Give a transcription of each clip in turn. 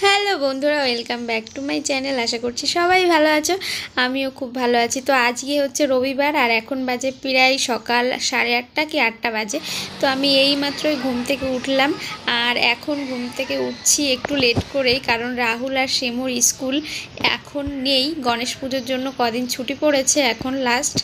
Hello বন্ধুরা, welcome back to my channel. আশা করছি সবাই ভালো আছো, আমিও খুব ভালো আছি। তো আজকে হচ্ছে রবিবার আর এখন বাজে প্রায় সকাল 8:30 কি 8টা বাজে। তো আমি এইমাত্রই ঘুম থেকে উঠলাম আর এখন ঘুম থেকে উঠছি একটু লেট করেই, কারণ রাহুল আর শিমুর স্কুল এখন নেই, গণেশ পুজোর জন্য কদিন ছুটি পড়েছে এখন লাস্ট।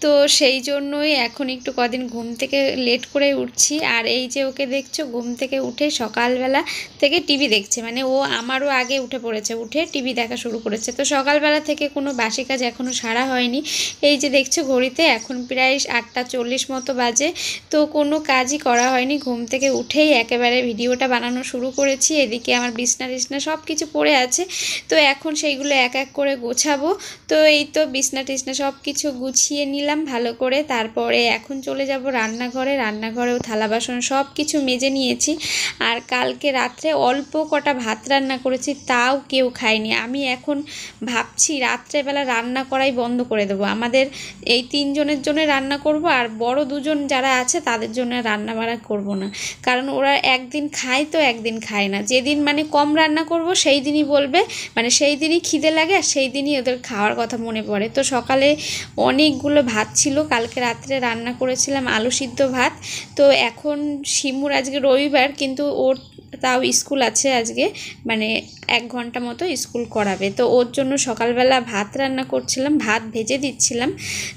তো সেই জন্যই এখন একটু কদিন ঘুম থেকে লেট করে উঠছি। আর এই যে ওকে দেখছো, ঘুম থেকে উঠে সকালবেলা থেকে টিভি দেখছে, মানে ও আমারও আগে উঠে পড়েছে, উঠে টিভি দেখা শুরু করেছে। তো সকালবেলা থেকে কোনো বাসি কাজ এখনও সারা হয়নি। এই যে দেখছো ঘড়িতে এখন প্রায় 8:40 মতো বাজে, তো কোনো কাজই করা হয়নি। ঘুম থেকে উঠেই একেবারে ভিডিওটা বানানো শুরু করেছি। এদিকে আমার বিছনা টিছনা সব কিছু পড়ে আছে, তো এখন সেইগুলো এক এক করে গোছাবো। তো এই তো বিছনা টিছনা সব কিছু গুছিয়ে নিলাম ভালো করে, তারপরে এখন চলে যাব রান্নাঘরে। রান্নাঘরেও থালা বাসন সব কিছু মেজে নিয়েছি। আর কালকে রাত্রে অল্প কটা ভাত রান্না করেছি, তাও কেউ খায়নি। আমি এখন ভাবছি রাত্রেবেলা রান্না করাই বন্ধ করে দেবো। আমাদের এই 3 জনের জন্য রান্না করব, আর বড় 2জন যারা আছে তাদের জন্য রান্না বাড়া করব না, কারণ ওরা একদিন খায় তো একদিন খায় না। যেদিন মানে কম রান্না করব সেই দিনই বলবে, মানে সেই দিনই খিদে লাগে আর সেই দিনই ওদের খাওয়ার কথা মনে পড়ে। তো সকালে অনেকগুলো ভাত ছিল, কালকে রাত্রে রান্না করেছিলাম আলু সিদ্ধ ভাত। তো এখন শিমুর আজকে রবিবার, কিন্তু ওর তাও স্কুল আছে আজকে, মানে 1 ঘন্টা মতো স্কুল করাবে। তো ওর জন্য সকালবেলা ভাত রান্না করছিলাম, ভাত ভেজে দিচ্ছিলাম।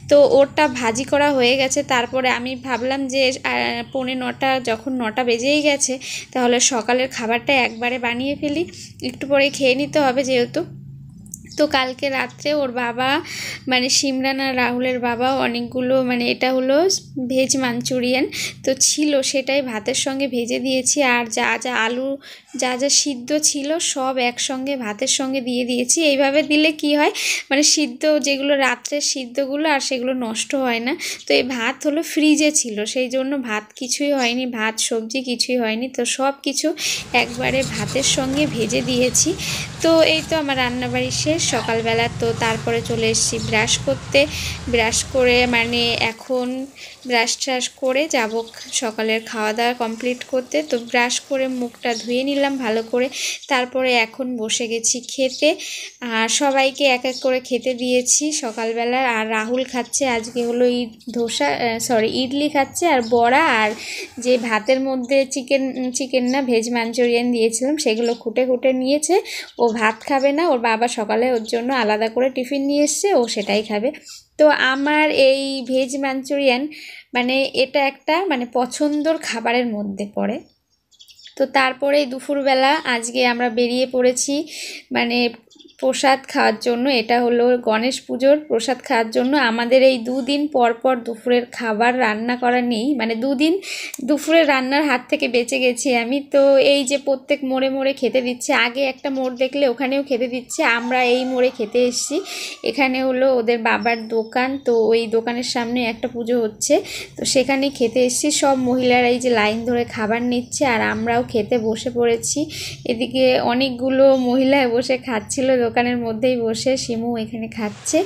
তো ওরটা ভাজি করা হয়ে গেছে। তারপরে আমি ভাবলাম যে 9:45 যখন 9টা বেজেই গেছে, তাহলে সকালের খাবারটা একবারে বানিয়ে ফেলি, একটু পরে খেয়ে নিতে হবে যেহেতু। তো কালকে রাত্রে ওর বাবা, মানে সিমরান আর রাহুলের বাবা অনেকগুলো, মানে এটা হলো ভেজ মাঞ্চুরিয়ান তো ছিল, সেটাই ভাতের সঙ্গে ভেজে দিয়েছি। আর যা যা আলু যা যা সিদ্ধ ছিল সব একসঙ্গে ভাতের সঙ্গে দিয়ে দিয়েছি। এইভাবে দিলে কি হয়, মানে সিদ্ধ যেগুলো রাত্রের সিদ্ধগুলো আর সেগুলো নষ্ট হয় না। তো এই ভাত হলো ফ্রিজে ছিল, সেই জন্য ভাত কিছুই হয়নি, ভাত সবজি কিছুই হয়নি। তো সব কিছু একবারে ভাতের সঙ্গে ভেজে দিয়েছি। তো এই তো আমার রান্নাবাড়ি শেষ সকালবেলা। তো তারপরে চলে এসেছি ব্রাশ করতে। ব্রাশ করে মানে এখন ব্রাশ ট্রাশ করে যাব সকালের খাওয়া দাওয়া কমপ্লিট করতে। তো ব্রাশ করে মুখটা ধুয়ে নিলাম ভালো করে, তারপরে এখন বসে গেছি খেতে। আর সবাইকে এক এক করে খেতে দিয়েছি সকালবেলা। আর রাহুল খাচ্ছে আজকে হলো ইডলি খাচ্ছে, আর বড়া, আর যে ভাতের মধ্যে চিকেন না ভেজ মাঞ্চুরিয়ান দিয়েছিলাম সেগুলো খুঁটে খুঁটে নিয়েছে। ও ভাত খাবে না, ওর বাবা সকালে ওর জন্য আলাদা করে টিফিন নিয়ে এসছে, ও সেটাই খাবে। তো আমার এই ভেজ মাঞ্চুরিয়ান মানে এটা একটা মানে পছন্দর খাবারের মধ্যে পড়ে। তো তারপরে দুপুরবেলা আজকে আমরা বেরিয়ে পড়েছি মানে প্রসাদ খাওয়ার জন্য। এটা হলো গণেশ পুজোর প্রসাদ খাওয়ার জন্য। আমাদের এই 2 দিন পর পর দুপুরের খাবার রান্না করা নেই, মানে 2 দিন দুপুরের রান্নার হাত থেকে বেঁচে গেছি আমি। তো এই যে প্রত্যেক মোড়ে মোড়ে খেতে দিচ্ছে, আগে একটা মোড় দেখলে ওখানেও খেতে দিচ্ছে, আমরা এই মোড়ে খেতে এসেছি। এখানে হলো ওদের বাবার দোকান, তো ওই দোকানের সামনে একটা পুজো হচ্ছে, তো সেখানে খেতে এসেছি। সব মহিলারা এই যে লাইন ধরে খাবার নিচ্ছে আর আমরাও খেতে বসে পড়েছি। এদিকে অনেকগুলো মহিলা বসে খাচ্ছিল দোকানের মধ্যেই বসে, শিমু এখানে খাচ্ছে।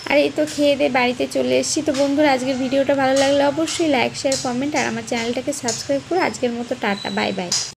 আর এই তো খেয়ে দিয়ে বাড়িতে চলে এসেছি। তো বন্ধুরা, আজকের ভিডিওটা ভালো লাগলে অবশ্যই লাইক শেয়ার কমেন্ট আর আমার চ্যানেলটাকে সাবস্ক্রাইব করে আজকের মতো টাটা, বাই বাই।